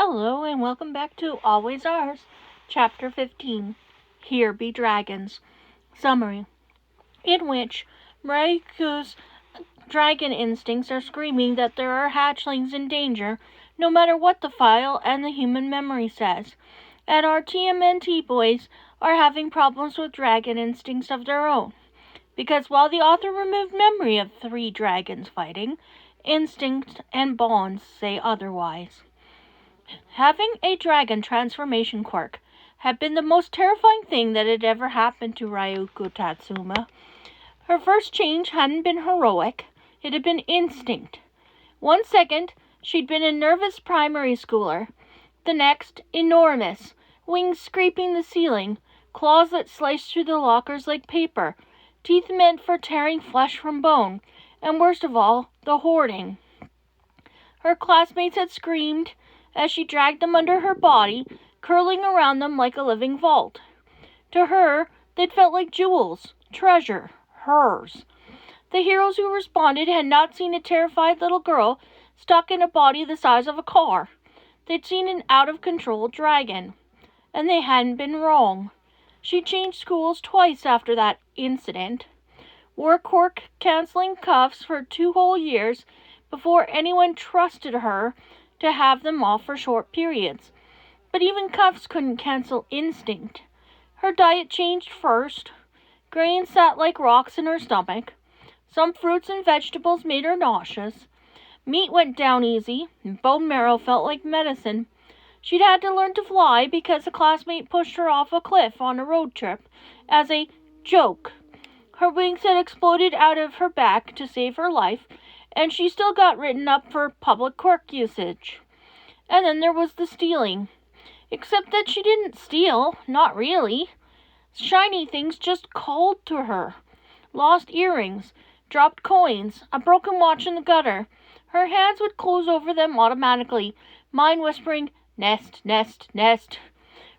Hello and welcome back to Always Ours, Chapter 15, Here Be Dragons. Summary, in which Ryuku's dragon instincts are screaming that there are hatchlings in danger, no matter what the file and the human memory says, and our TMNT boys are having problems with dragon instincts of their own, because while the author removed memory of 3 dragons fighting, instinct and bonds say otherwise. Having a dragon transformation quirk had been the most terrifying thing that had ever happened to Ryuko Tatsuma. Her first change hadn't been heroic, it had been instinct. 1 second, she'd been a nervous primary schooler. The next, enormous, wings scraping the ceiling, claws that sliced through the lockers like paper, teeth meant for tearing flesh from bone, and worst of all, the hoarding. Her classmates had screamed as she dragged them under her body, curling around them like a living vault. To her, they'd felt like jewels, treasure, hers. The heroes who responded had not seen a terrified little girl stuck in a body the size of a car. They'd seen an out-of-control dragon. And they hadn't been wrong. She changed schools twice after that incident, wore quirk-canceling cuffs for 2 whole years before anyone trusted her to have them off for short periods. But even cuffs couldn't cancel instinct. Her diet changed first. Grains sat like rocks in her stomach. Some fruits and vegetables made her nauseous. Meat went down easy, and bone marrow felt like medicine. She'd had to learn to fly because a classmate pushed her off a cliff on a road trip as a joke. Her wings had exploded out of her back to save her life, and she still got written up for public quirk usage. And then there was the stealing. Except that she didn't steal, not really. Shiny things just called to her. Lost earrings, dropped coins, a broken watch in the gutter. Her hands would close over them automatically, mine whispering, "Nest, nest, nest."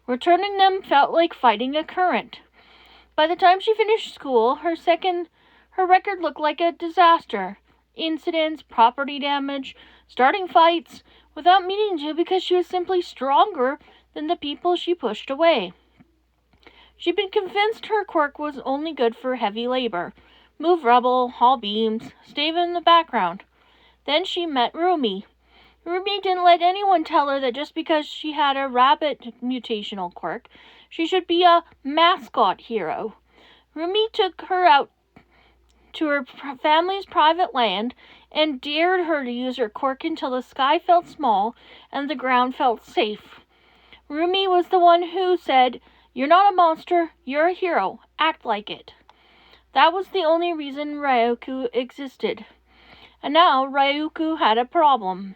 Returning them felt like fighting a current. By the time she finished school, her record looked like a disaster. Incidents, property damage, starting fights, without meaning to because she was simply stronger than the people she pushed away. She'd been convinced her quirk was only good for heavy labor. Move rubble, haul beams, stay in the background. Then she met Rumi. Rumi didn't let anyone tell her that just because she had a rabbit mutational quirk, she should be a mascot hero. Rumi took her out to her family's private land and dared her to use her quirk until the sky felt small and the ground felt safe. Rumi was the one who said, "You're not a monster, you're a hero, act like it." That was the only reason Ryuku existed. And now Ryuku had a problem.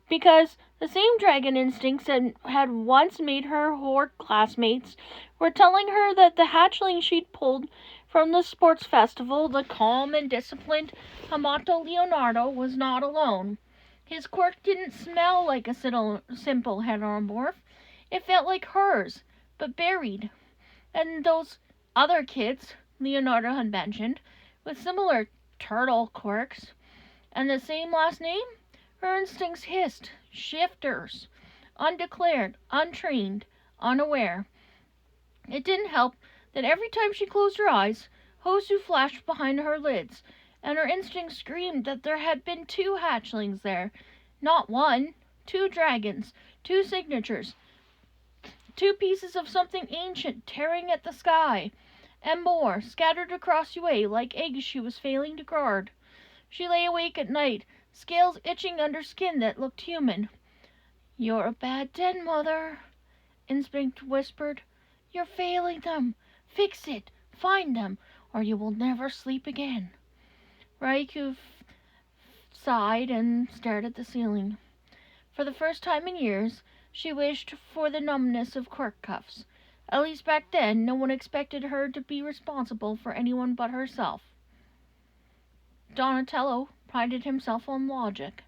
Because the same dragon instincts that had once made her hoard classmates were telling her that the hatchling she'd pulled from the sports festival, the calm and disciplined Hamato Leonardo, was not alone. His quirk didn't smell like a simple heteromorph. It felt like hers, but buried. And those other kids Leonardo had mentioned, with similar turtle quirks, and the same last name, her instincts hissed, shifters, undeclared, untrained, unaware. It didn't help that every time she closed her eyes, Hosu flashed behind her lids, and her instincts screamed that there had been 2 hatchlings there. Not 1, 2 dragons, 2 signatures, 2 pieces of something ancient tearing at the sky, and more, scattered across Yue like eggs she was failing to guard. She lay awake at night, scales itching under skin that looked human. "You're a bad den, Mother," Instinct whispered. "You're failing them. Fix it. Find them, or you will never sleep again." Ryuku sighed and stared at the ceiling. For the first time in years, she wished for the numbness of quirk cuffs. At least back then, no one expected her to be responsible for anyone but herself. Donatello prided himself on logic.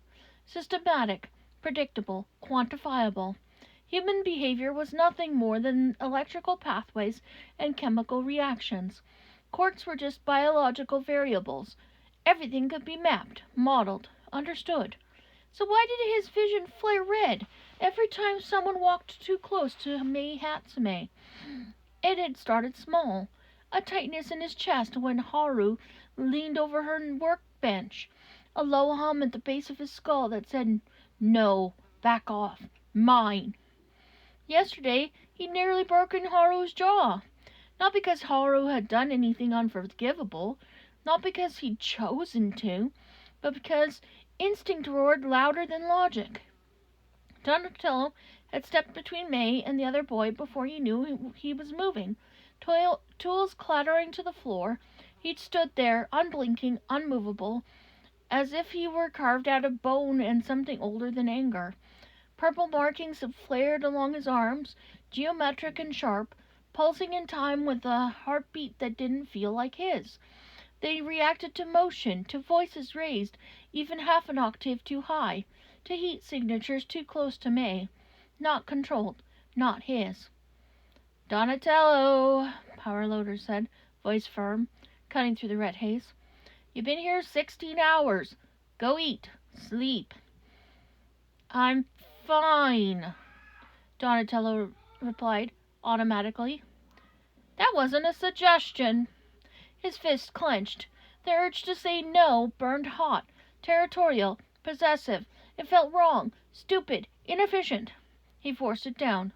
Systematic, predictable, quantifiable. Human behavior was nothing more than electrical pathways and chemical reactions. Quirks were just biological variables. Everything could be mapped, modeled, understood. So why did his vision flare red every time someone walked too close to Mei Hatsume. It had started small, a tightness in his chest when Haru leaned over her workbench, a low hum at the base of his skull that said, "No, back off, mine." Yesterday he'd nearly broken Haru's jaw. Not because Haru had done anything unforgivable, not because he'd chosen to, but because instinct roared louder than logic. Donatello had stepped between May and the other boy before he knew he was moving. Tools clattering to the floor, he'd stood there, unblinking, unmovable, as if he were carved out of bone and something older than anger. Purple markings had flared along his arms, geometric and sharp, pulsing in time with a heartbeat that didn't feel like his. They reacted to motion, to voices raised even half an octave too high, to heat signatures too close to May. Not controlled, not his. "Donatello," Power Loader said, voice firm, cutting through the red haze. "You've been here 16 hours. Go eat. Sleep." "I'm fine," Donatello replied, automatically. "That wasn't a suggestion." His fist clenched. The urge to say no burned hot, territorial, possessive. It felt wrong, stupid, inefficient. He forced it down.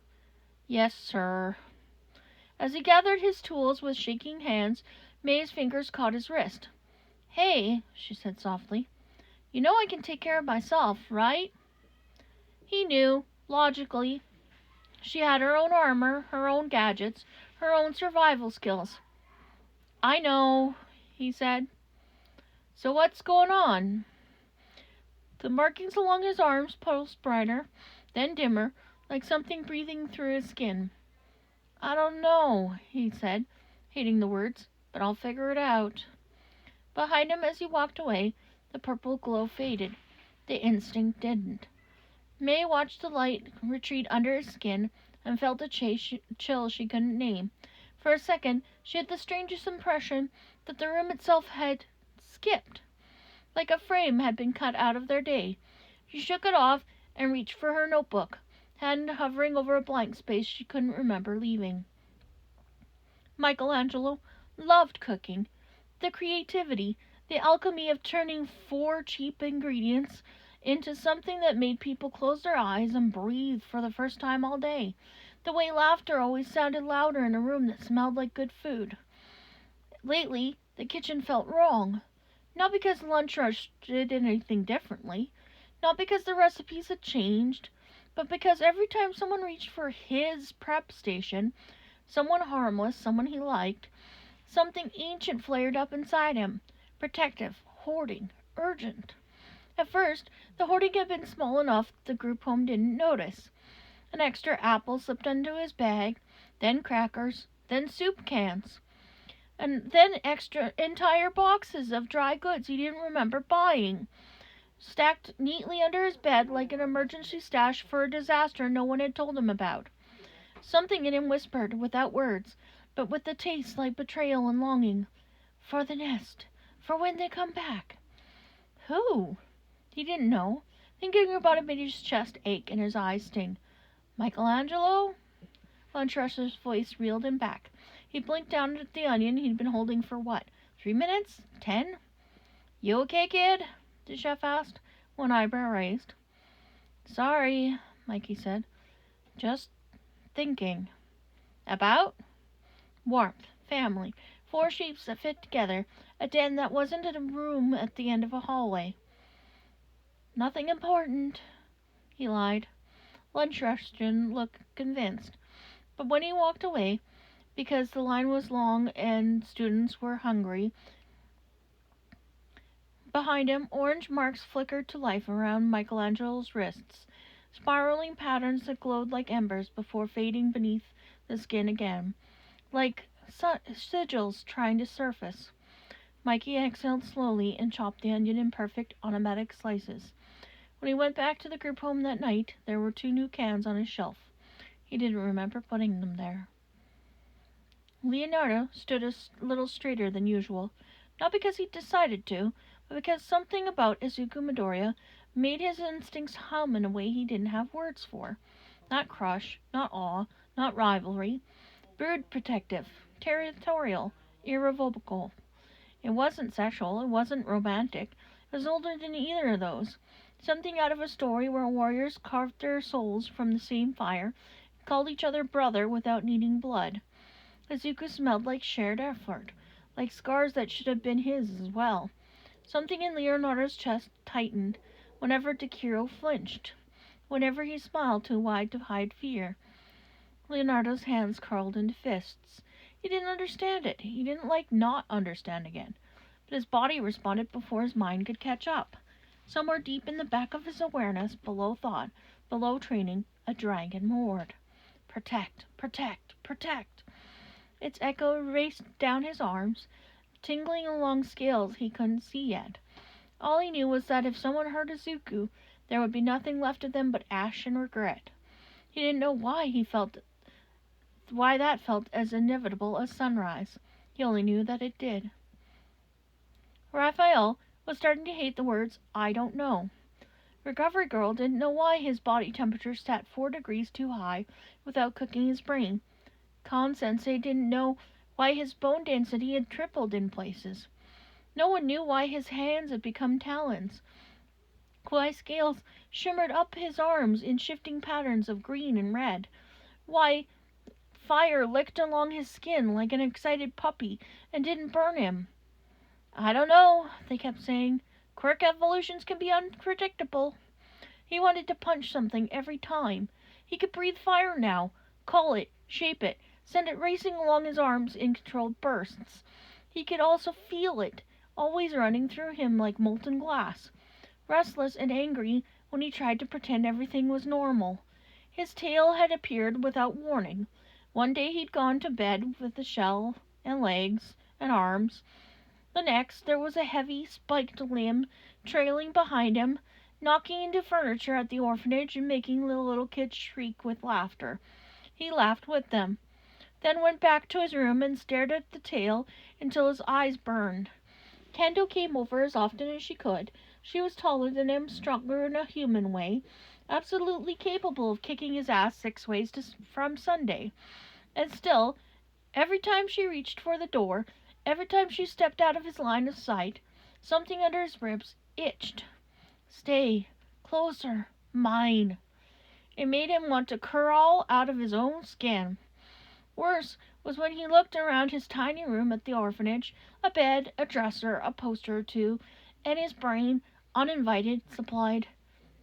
"Yes, sir." As he gathered his tools with shaking hands, May's fingers caught his wrist. "Hey," she said softly. "You know I can take care of myself, right?" He knew, logically. She had her own armor, her own gadgets, her own survival skills. "I know," he said. "So what's going on?" The markings along his arms pulsed brighter, then dimmer, like something breathing through his skin. "I don't know," he said, hating the words, "but I'll figure it out." Behind him, as he walked away, the purple glow faded. The instinct didn't. May watched the light retreat under his skin and felt a chill she couldn't name. For a second she had the strangest impression that the room itself had skipped, like a frame had been cut out of their day. She shook it off and reached for her notebook, hand hovering over a blank space she couldn't remember leaving. Michelangelo loved cooking. The creativity, the alchemy of turning 4 cheap ingredients into something that made people close their eyes and breathe for the first time all day. The way laughter always sounded louder in a room that smelled like good food. Lately, the kitchen felt wrong. Not because Lunch Rush did anything differently, not because the recipes had changed, but because every time someone reached for his prep station, someone harmless, someone he liked, something ancient flared up inside him, protective, hoarding, urgent. At first, the hoarding had been small enough the group home didn't notice. An extra apple slipped into his bag, then crackers, then soup cans, and then extra entire boxes of dry goods he didn't remember buying, stacked neatly under his bed like an emergency stash for a disaster no one had told him about. Something in him whispered, without words, but with the taste like betrayal and longing. For the nest. For when they come back. Who? He didn't know. Thinking about it made his chest ache and his eyes sting. "Michelangelo?" Lunch Rush's voice reeled him back. He blinked down at the onion he'd been holding for what? 3 minutes? 10? "You okay, kid?" the chef asked, one eyebrow raised. "Sorry," Mikey said. "Just thinking." "About?" "Warmth. Family. 4 shapes that fit together. A den that wasn't a room at the end of a hallway." "Nothing important," he lied. Lunch Rush didn't look convinced. But when he walked away, because the line was long and students were hungry, behind him orange marks flickered to life around Michelangelo's wrists, spiraling patterns that glowed like embers before fading beneath the skin again, like sigils trying to surface. Mikey exhaled slowly and chopped the onion in perfect automatic slices. When he went back to the group home that night, there were 2 new cans on his shelf. He didn't remember putting them there. Leonardo stood a little straighter than usual, not because he'd decided to, but because something about Izuku Midoriya made his instincts hum in a way he didn't have words for. Not crush, not awe, not rivalry. Brood protective, territorial, irrevocable. It wasn't sexual, it wasn't romantic. It was older than either of those. Something out of a story where warriors carved their souls from the same fire, called each other brother without needing blood. Izuku smelled like shared effort, like scars that should have been his as well. Something in Leonardo's chest tightened whenever Takiro flinched, whenever he smiled too wide to hide fear. Leonardo's hands curled into fists. He didn't understand it. He didn't like not understanding it. But his body responded before his mind could catch up. Somewhere deep in the back of his awareness, below thought, below training, a dragon roared. Protect, protect, protect. Its echo raced down his arms, tingling along scales he couldn't see yet. All he knew was that if someone hurt Izuku, there would be nothing left of them but ash and regret. He didn't know why that felt as inevitable as sunrise. He only knew that it did. Raphael was starting to hate the words, "I don't know." Recovery Girl didn't know why his body temperature sat 4 degrees too high without cooking his brain. Kon Sensei didn't know why his bone density had tripled in places. No one knew why his hands had become talons, why scales shimmered up his arms in shifting patterns of green and red, why fire licked along his skin like an excited puppy and didn't burn him. "I don't know," they kept saying. "Quirk evolutions can be unpredictable." He wanted to punch something every time. He could breathe fire now, call it, shape it, send it racing along his arms in controlled bursts. He could also feel it, always running through him like molten glass, restless and angry when he tried to pretend everything was normal. His tail had appeared without warning. One day he'd gone to bed with a shell and legs and arms. The next there was a heavy, spiked limb trailing behind him, knocking into furniture at the orphanage and making the little kids shriek with laughter. He laughed with them, then went back to his room and stared at the tail until his eyes burned. Kendo came over as often as she could. She was taller than him, stronger in a human way, absolutely capable of kicking his ass 6 ways from Sunday. And still, every time she reached for the door, every time she stepped out of his line of sight, something under his ribs itched. Stay, closer, mine. It made him want to crawl out of his own skin. Worse was when he looked around his tiny room at the orphanage, a bed, a dresser, a poster or two, and his brain, uninvited, supplied,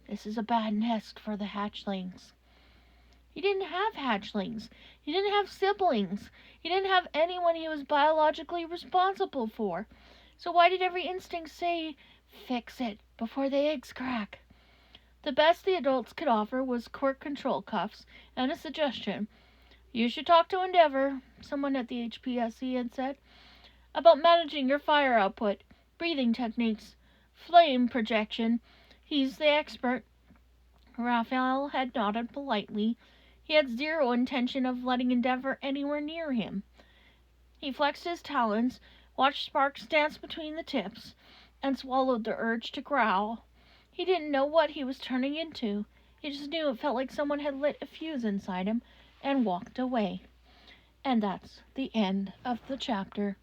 "This is a bad nest for the hatchlings." He didn't have hatchlings. He didn't have siblings. He didn't have anyone he was biologically responsible for. So why did every instinct say, "Fix it before the eggs crack"? The best the adults could offer was quirk control cuffs and a suggestion. "You should talk to Endeavor," someone at the HPSC had said, "about managing your fire output, breathing techniques, flame projection. He's the expert." Raphael had nodded politely. He had zero intention of letting Endeavor anywhere near him. He flexed his talons, watched sparks dance between the tips, and swallowed the urge to growl. He didn't know what he was turning into. He just knew it felt like someone had lit a fuse inside him and walked away. And that's the end of the chapter.